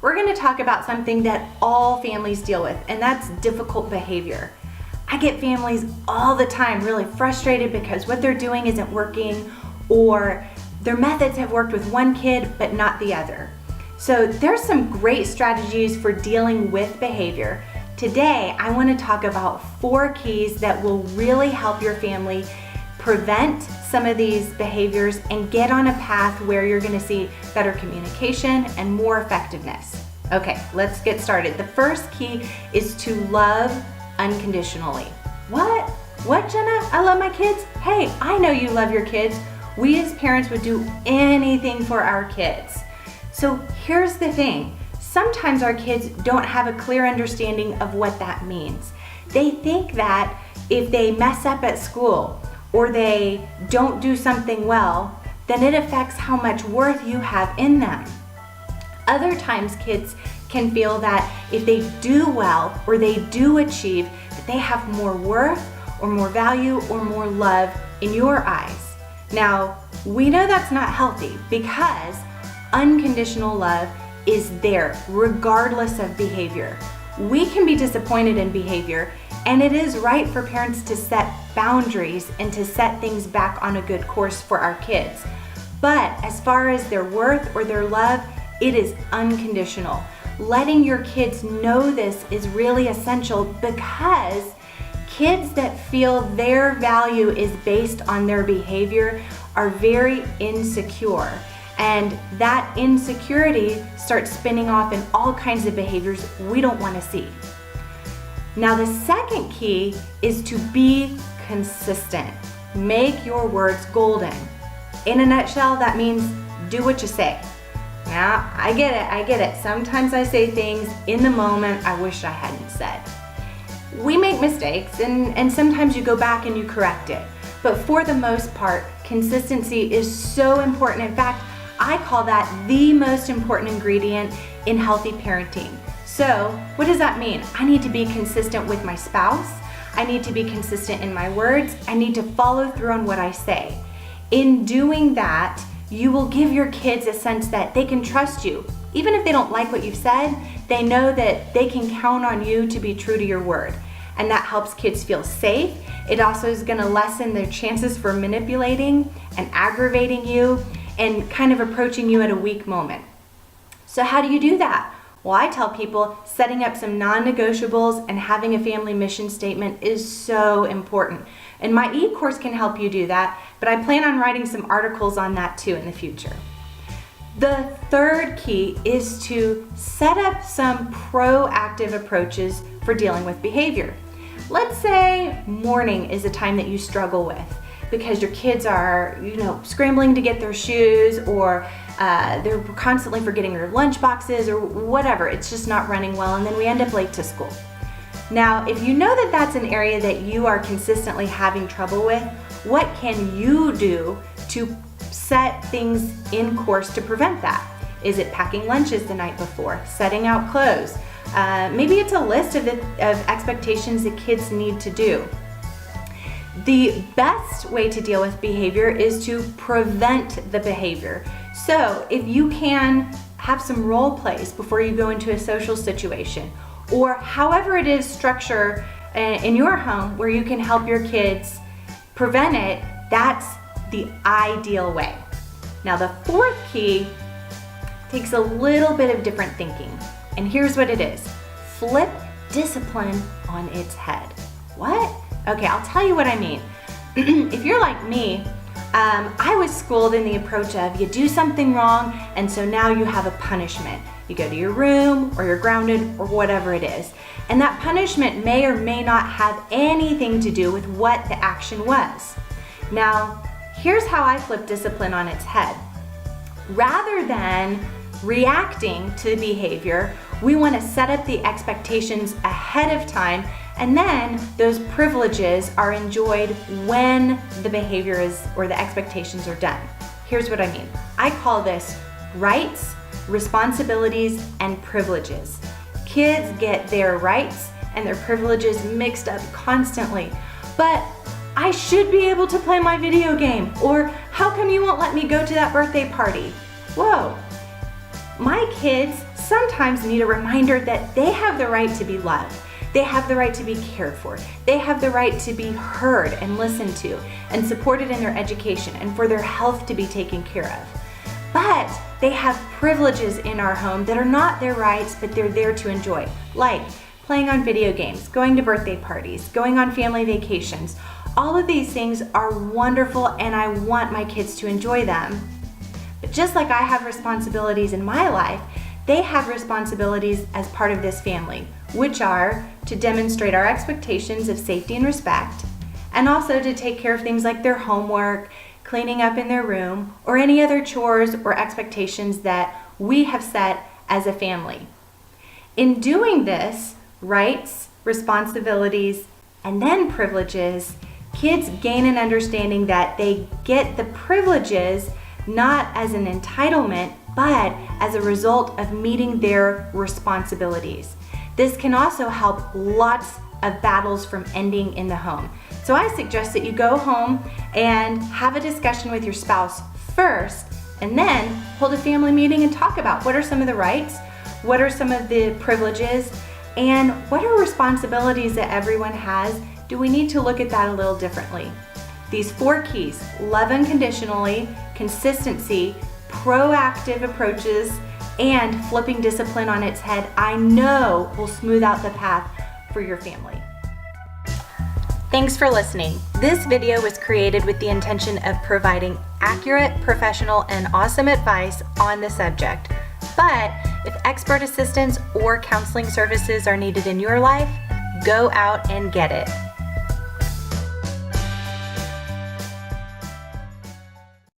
we're going to talk about something that all families deal with, and that's difficult behavior. I get families all the time really frustrated because what they're doing isn't working, or their methods have worked with one kid but not the other. So there's some great strategies for dealing with behavior. Today, I want to talk about 4 keys that will really help your family prevent some of these behaviors and get on a path where you're going to see better communication and more effectiveness. Okay, let's get started. The first key is to love unconditionally. What? What, Jenna? I love my kids? Hey, I know you love your kids. We as parents would do anything for our kids. So here's the thing. Sometimes our kids don't have a clear understanding of what that means. They think that if they mess up at school or they don't do something well, then it affects how much worth you have in them. Other times kids can feel that if they do well or they do achieve, that they have more worth or more value or more love in your eyes. Now, we know that's not healthy because unconditional love is there regardless of behavior. We can be disappointed in behavior, and it is right for parents to set boundaries and to set things back on a good course for our kids. But as far as their worth or their love, it is unconditional. Letting your kids know this is really essential because kids that feel their value is based on their behavior are very insecure. And that insecurity starts spinning off in all kinds of behaviors we don't want to see. Now, the second key is to be consistent. Make your words golden. In a nutshell, that means do what you say. Now, I get it. Sometimes I say things in the moment I wish I hadn't said. We make mistakes, and sometimes you go back and you correct it. But for the most part, consistency is so important. In fact, I call that the most important ingredient in healthy parenting. So, what does that mean? I need to be consistent with my spouse. I need to be consistent in my words. I need to follow through on what I say. In doing that, you will give your kids a sense that they can trust you. Even if they don't like what you've said, they know that they can count on you to be true to your word. And that helps kids feel safe. It also is going to lessen their chances for manipulating and aggravating you and kind of approaching you at a weak moment. So how do you do that? Well, I tell people setting up some non-negotiables and having a family mission statement is so important. And my e-course can help you do that, but I plan on writing some articles on that too in the future. The third key is to set up some proactive approaches for dealing with behavior. Let's say morning is a time that you struggle with because your kids are, scrambling to get their shoes, or they're constantly forgetting their lunch boxes or whatever. It's just not running well, and then we end up late to school. Now, if you know that that's an area that you are consistently having trouble with, what can you do to set things in course to prevent that? Is it packing lunches the night before, setting out clothes? Maybe it's a list of expectations that kids need to do. The best way to deal with behavior is to prevent the behavior. So if you can have some role plays before you go into a social situation, or however it is structure in your home where you can help your kids prevent it, that's the ideal way. Now, the fourth key takes a little bit of different thinking, and here's what it is. Flip discipline on its head. What? Okay, I'll tell you what I mean. If you're like me, I was schooled in the approach of you do something wrong, and so now you have a punishment. You go to your room, or you're grounded, or whatever it is. And that punishment may or may not have anything to do with what the action was. Now, here's how I flip discipline on its head. Rather than reacting to the behavior, we want to set up the expectations ahead of time, and then those privileges are enjoyed when the behavior is, or the expectations are done. Here's what I mean. I call this rights, responsibilities, and privileges. Kids get their rights and their privileges mixed up constantly. But I should be able to play my video game, or how come you won't let me go to that birthday party? Whoa. My kids sometimes need a reminder that they have the right to be loved. They have the right to be cared for. They have the right to be heard and listened to and supported in their education and for their health to be taken care of. But they have privileges in our home that are not their rights, but they're there to enjoy, like playing on video games, going to birthday parties, going on family vacations. All of these things are wonderful and I want my kids to enjoy them. But just like I have responsibilities in my life, they have responsibilities as part of this family, which are to demonstrate our expectations of safety and respect, and also to take care of things like their homework, cleaning up in their room, or any other chores or expectations that we have set as a family. In doing this, rights, responsibilities, and then privileges, kids gain an understanding that they get the privileges not as an entitlement, but as a result of meeting their responsibilities. This can also help lots of battles from ending in the home. So I suggest that you go home and have a discussion with your spouse first, and then hold a family meeting and talk about what are some of the rights, what are some of the privileges, and what are responsibilities that everyone has. Do we need to look at that a little differently? These 4 keys: love unconditionally, consistency, proactive approaches, and flipping discipline on its head, I know will smooth out the path for your family. Thanks for listening. This video was created with the intention of providing accurate, professional, and awesome advice on the subject. But if expert assistance or counseling services are needed in your life, go out and get it.